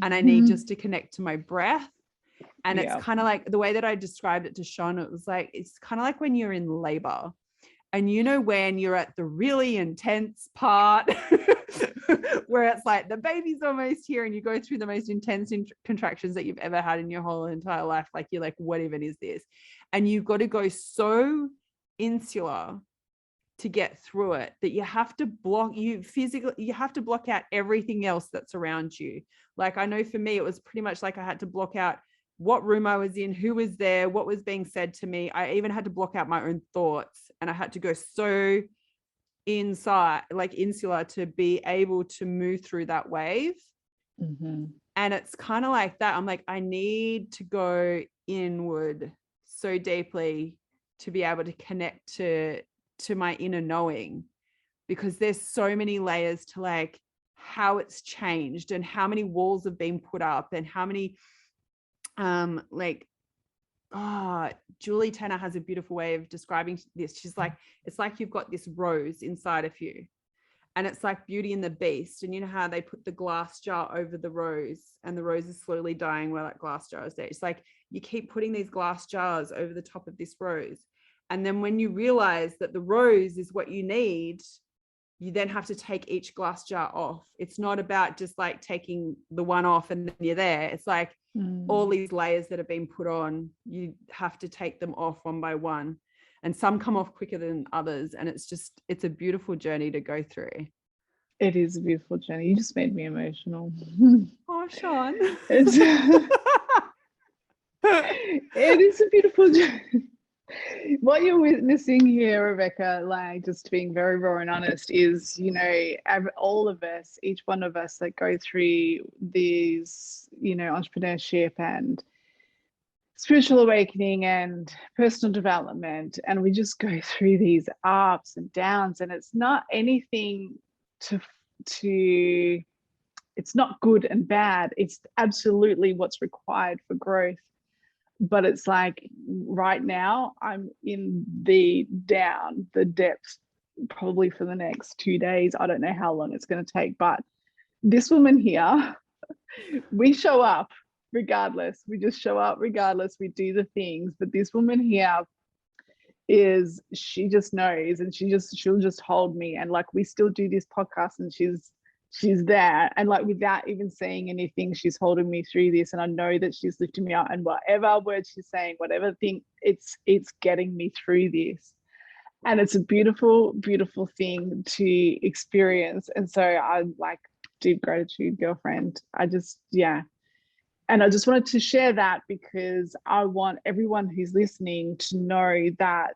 and I need just to connect to my breath. And it's kind of like the way that I described it to Sean, it was like, it's kind of like when you're in labor, and when you're at the really intense part where it's like the baby's almost here and you go through the most intense contractions that you've ever had in your whole entire life. Like you're like, what even is this? And you've got to go so insular to get through it, that you have to block out everything else that's around you. Like, I know for me, it was pretty much like I had to block out what room I was in, who was there, what was being said to me. I even had to block out my own thoughts, and I had to go so inside, like insular, to be able to move through that wave. And it's kind of like that. I'm like, I need to go inward so deeply to be able to connect to my inner knowing, because there's so many layers to like how it's changed and how many walls have been put up and how many Julie Tenner has a beautiful way of describing this. She's like, it's like you've got this rose inside of you, and it's like Beauty and the Beast. And you know how they put the glass jar over the rose and the rose is slowly dying while that glass jar is there. It's like you keep putting these glass jars over the top of this rose. And then when you realize that the rose is what you need, you then have to take each glass jar off. It's not about just like taking the one off and then you're there. It's like all these layers that have been put on, you have to take them off one by one. And some come off quicker than others. And it's a beautiful journey to go through. It is a beautiful journey. You just made me emotional. Oh, Sean. It is a beautiful journey. What you're witnessing here, Rebecca, like just being very raw and honest, is, you know, all of us, each one of us that go through these, you know, entrepreneurship and spiritual awakening and personal development, and we just go through these ups and downs, and it's not anything to it's not good and bad. It's absolutely what's required for growth. But it's like right now I'm in the depths, probably for the next 2 days. I don't know how long it's going to take, but this woman here, we show up regardless. We just show up regardless. We do the things. But this woman here she just knows, and she'll just hold me. And like, we still do this podcast, and she's there, and like, without even saying anything, she's holding me through this, and I know that she's lifting me up, and whatever words she's saying, whatever thing, it's getting me through this. And it's a beautiful, beautiful thing to experience. And so I like, deep gratitude, girlfriend. And I just wanted to share that, because I want everyone who's listening to know that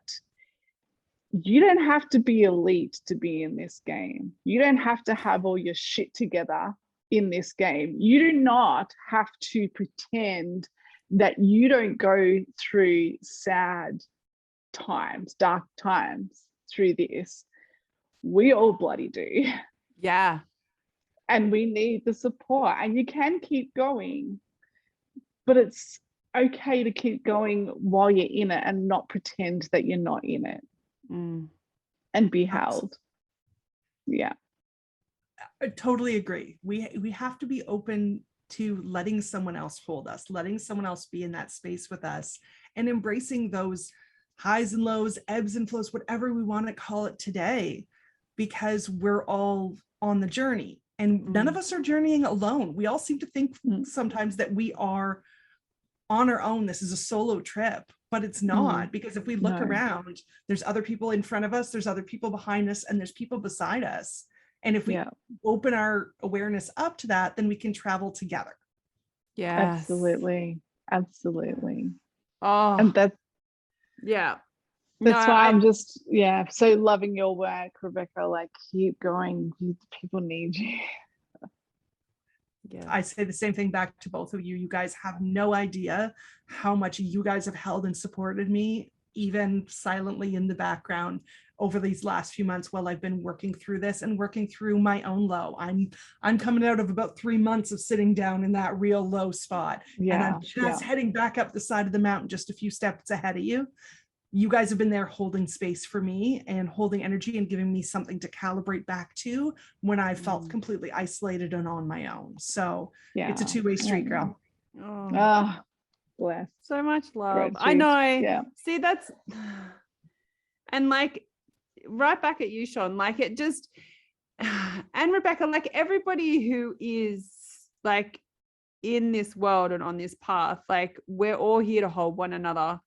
you don't have to be elite to be in this game. You don't have to have all your shit together in this game. You do not have to pretend that you don't go through sad times, dark times through this. We all bloody do. Yeah. And we need the support, and you can keep going, but it's okay to keep going while you're in it and not pretend that you're not in it. And be held. Yeah, I totally agree. We have to be open to letting someone else hold us, letting someone else be in that space with us, and embracing those highs and lows, ebbs and flows, whatever we want to call it today, because we're all on the journey, and none of us are journeying alone. We all seem to think sometimes that we are on our own. This is a solo trip, but it's not, because if we look around, there's other people in front of us, there's other people behind us, and there's people beside us. And if we open our awareness up to that, then we can travel together. Yeah, absolutely. Oh, and that's why I'm just so loving your work, Rebecca. Like, keep going. People need you. Yeah. I say the same thing back to both of you. You guys have no idea how much you guys have held and supported me, even silently in the background, over these last few months while I've been working through this and working through my own low. I'm coming out of about 3 months of sitting down in that real low spot. And I'm just heading back up the side of the mountain, just a few steps ahead of you. You guys have been there holding space for me and holding energy and giving me something to calibrate back to when I felt completely isolated and on my own. So it's a two-way street, girl. Oh, bless. So much love. Gratitude. I know. Yeah. See, that's, and like, right back at you, Sean, like it just, and Rebecca, like everybody who is like in this world and on this path, like we're all here to hold one another.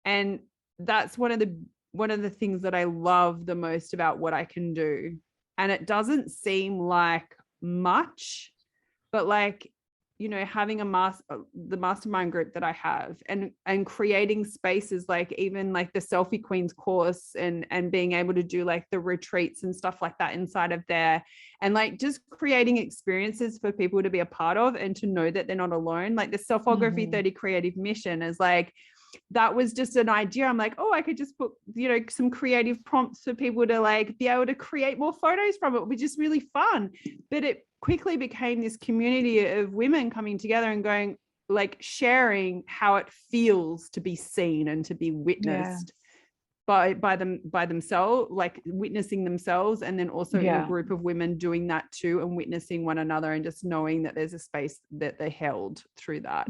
And that's one of the one of the things that I love the most about what I can do. And it doesn't seem like much, but like, you know, having the mastermind group that I have, and creating spaces, like even like the Selfie Queens course, and being able to do like the retreats and stuff like that inside of there, and like just creating experiences for people to be a part of and to know that they're not alone. Like the Selfography 30 creative mission is like, that was just an idea. I'm like, oh, I could just put, you know, some creative prompts for people to like be able to create more photos from it, which is really fun. But it quickly became this community of women coming together and going, like, sharing how it feels to be seen and to be witnessed by themselves, like witnessing themselves, and then also in a group of women doing that too, and witnessing one another, and just knowing that there's a space that they held through that.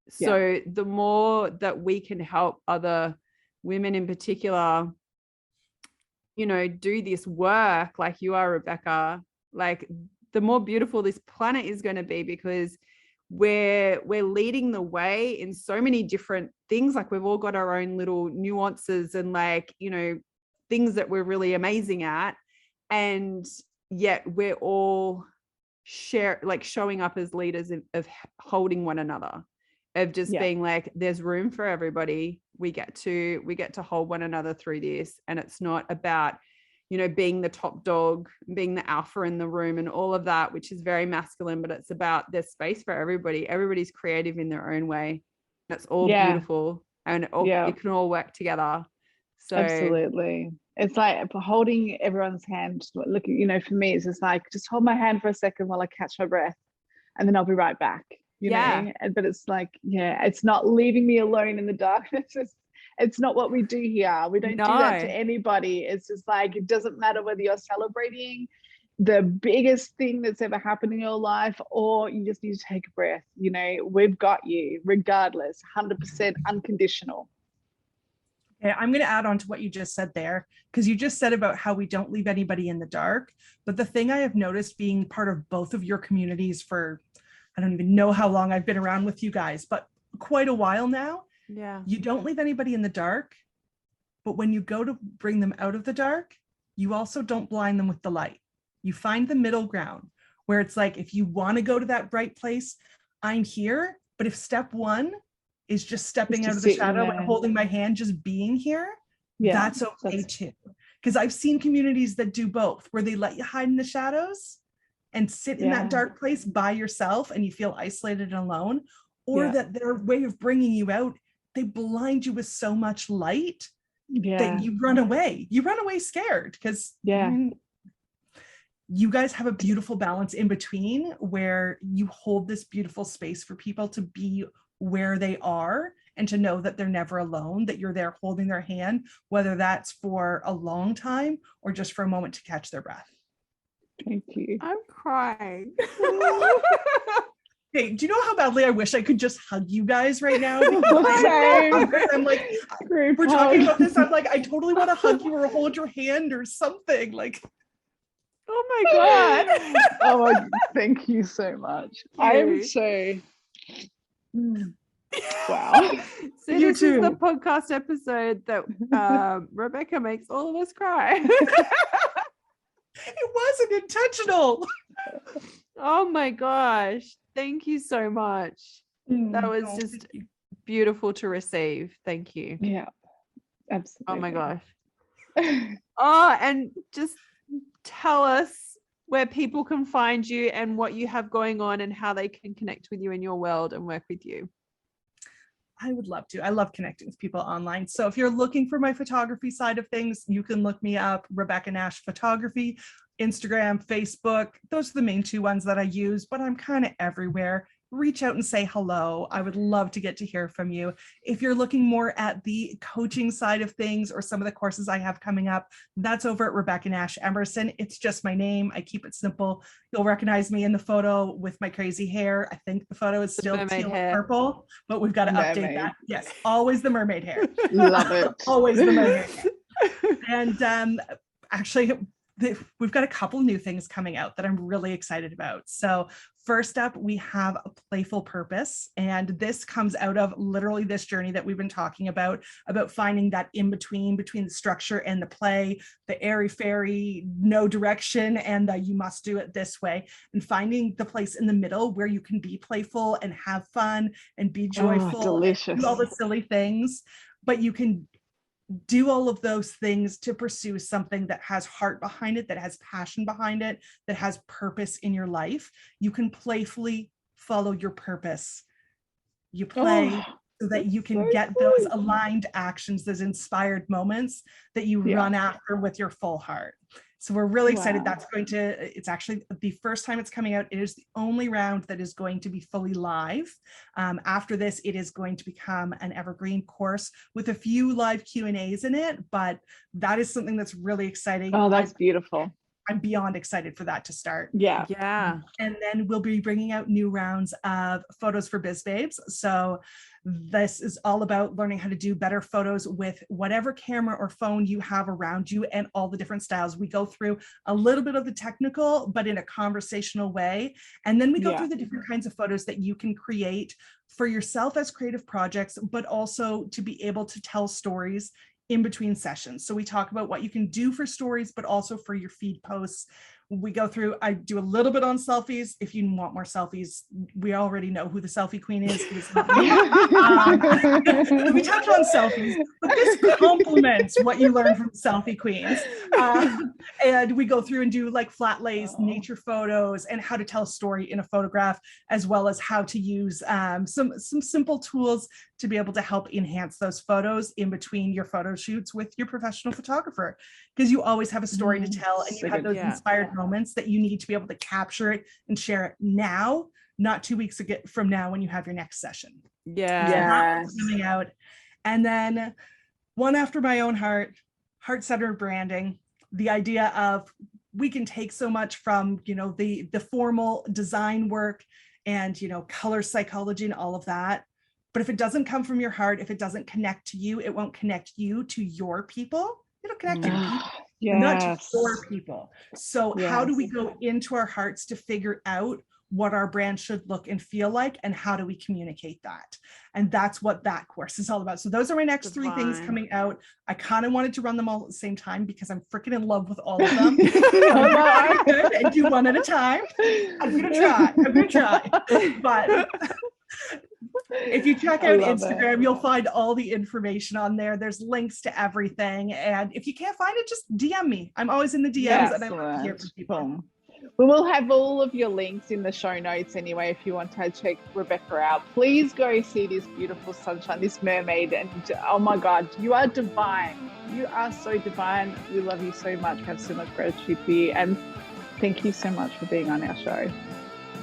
So the more that we can help other women in particular, you know, do this work like you are, Rebecca, like the more beautiful this planet is going to be, because we're leading the way in so many different things. Like we've all got our own little nuances and like, you know, things that we're really amazing at. And yet we're all showing up as leaders of holding one another, of just being like, there's room for everybody. We get to hold one another through this. And it's not about, you know, being the top dog, being the alpha in the room and all of that, which is very masculine, but it's about there's space for everybody. Everybody's creative in their own way. That's all beautiful, and it can all work together. So absolutely. It's like holding everyone's hand. Look, you know, for me, it's just like, just hold my hand for a second while I catch my breath, and then I'll be right back. You know, but it's like, it's not leaving me alone in the darkness. It's not what we do here. We don't do that to anybody. It's just like, it doesn't matter whether you're celebrating the biggest thing that's ever happened in your life, or you just need to take a breath. You know, we've got you regardless, 100% unconditional. Okay, I'm going to add on to what you just said there, because you just said about how we don't leave anybody in the dark. But the thing I have noticed being part of both of your communities for, I don't even know how long I've been around with you guys, but quite a while now. You don't leave anybody in the dark, but when you go to bring them out of the dark, you also don't blind them with the light. You find the middle ground where it's like, if you want to go to that bright place, I'm here. But if step one is just stepping out of the shadow and holding my hand, just being here, that's okay too. Because I've seen communities that do both, where they let you hide in the shadows and sit in that dark place by yourself, and you feel isolated and alone, or that their way of bringing you out, they blind you with so much light that you run away. You run away scared, because you guys have a beautiful balance in between, where you hold this beautiful space for people to be where they are, and to know that they're never alone, that you're there holding their hand, whether that's for a long time or just for a moment to catch their breath. Thank you. I'm crying. Hey, do you know how badly I wish I could just hug you guys right now? I'm like, we're talking about this. I'm like, I totally want to hug you or hold your hand or something. Like, oh my God. Oh, thank you so much. I am so wow. So this is the podcast episode that Rebecca makes all of us cry. It wasn't intentional. Oh my gosh. Thank you so much. That was just beautiful to receive. Thank you. Yeah, absolutely. Oh my gosh. Oh, and just tell us where people can find you and what you have going on and how they can connect with you in your world and work with you. I would love to. I love connecting with people online. So if you're looking for my photography side of things, you can look me up, Rebecca Nash Photography, Instagram, Facebook. Those are the main two ones that I use, but I'm kind of everywhere. Reach out and say hello. I would love to get to hear from you. If you're looking more at the coaching side of things or some of the courses I have coming up, that's over at Rebecca Nash Emerson. It's just my name. I keep it simple. You'll recognize me in the photo with my crazy hair. I think the photo is still teal and purple, but we've got to update that. Yes, always the mermaid hair. Love it. Always the mermaid hair. And actually, we've got a couple new things coming out that I'm really excited about. So first up, we have a Playful Purpose. And this comes out of literally this journey that we've been talking about finding that in between the structure and the play, the airy fairy, no direction, and the you must do it this way, and finding the place in the middle where you can be playful and have fun and be joyful, delicious. do all the silly things, but you can do all of those things to pursue something that has heart behind it, that has passion behind it, that has purpose in your life. You can playfully follow your purpose. You play so that you can get those aligned actions, those inspired moments that you run after with your full heart. So we're really excited. It's actually the first time it's coming out. It is the only round that is going to be fully live. After this, it is going to become an evergreen course with a few live Q&As in it, but that is something that's really exciting. Oh, that's beautiful. I'm beyond excited for that to start. Yeah. And then we'll be bringing out new rounds of photos for Biz Babes. So this is all about learning how to do better photos with whatever camera or phone you have around you and all the different styles. We go through a little bit of the technical, but in a conversational way. And then we go through the different kinds of photos that you can create for yourself as creative projects, but also to be able to tell stories in between sessions. So we talk about what you can do for stories, but also for your feed posts. We go through, I do a little bit on selfies. If you want more selfies, we already know who the selfie queen is. It is not me. We touch on selfies, but this complements what you learn from selfie queens. And we go through and do like flat lays, nature photos, and how to tell a story in a photograph, as well as how to use some simple tools to be able to help enhance those photos in between your photo shoots with your professional photographer, because you always have a story to tell, and you have those inspired moments that you need to be able to capture it and share it now, not 2 weeks from now when you have your next session. Coming out. And then one after my own heart-centered branding, the idea of we can take so much from, the formal design work and, color psychology and all of that. But if it doesn't come from your heart, if it doesn't connect to you, it won't connect you to your people. It'll connect you to people, not to your people. So how do we go into our hearts to figure out what our brand should look and feel like, and how do we communicate that? And that's what that course is all about. So those are my next 3 things coming out. I kind of wanted to run them all at the same time because I'm freaking in love with all of them. I could and do one at a time. I'm gonna try. But if you check out Instagram, you'll find all the information on there. There's links to everything. And if you can't find it, just DM me. I'm always in the DMs and I love to hear from people. We will have all of your links in the show notes anyway, if you want to check Rebecca out. Please go see this beautiful sunshine, this mermaid. And oh my God, you are divine. You are so divine. We love you so much. We have so much gratitude for you. And thank you so much for being on our show.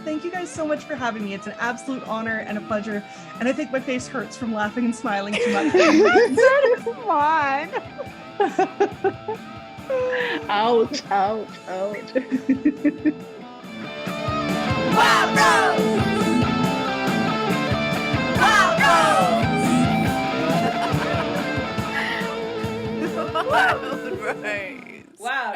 Thank you guys so much for having me. It's an absolute honor and a pleasure. And I think my face hurts from laughing and smiling too much. Come on. Ouch, ouch, ouch. Wild Rose! Wild Rose! Wild Rose! Wow.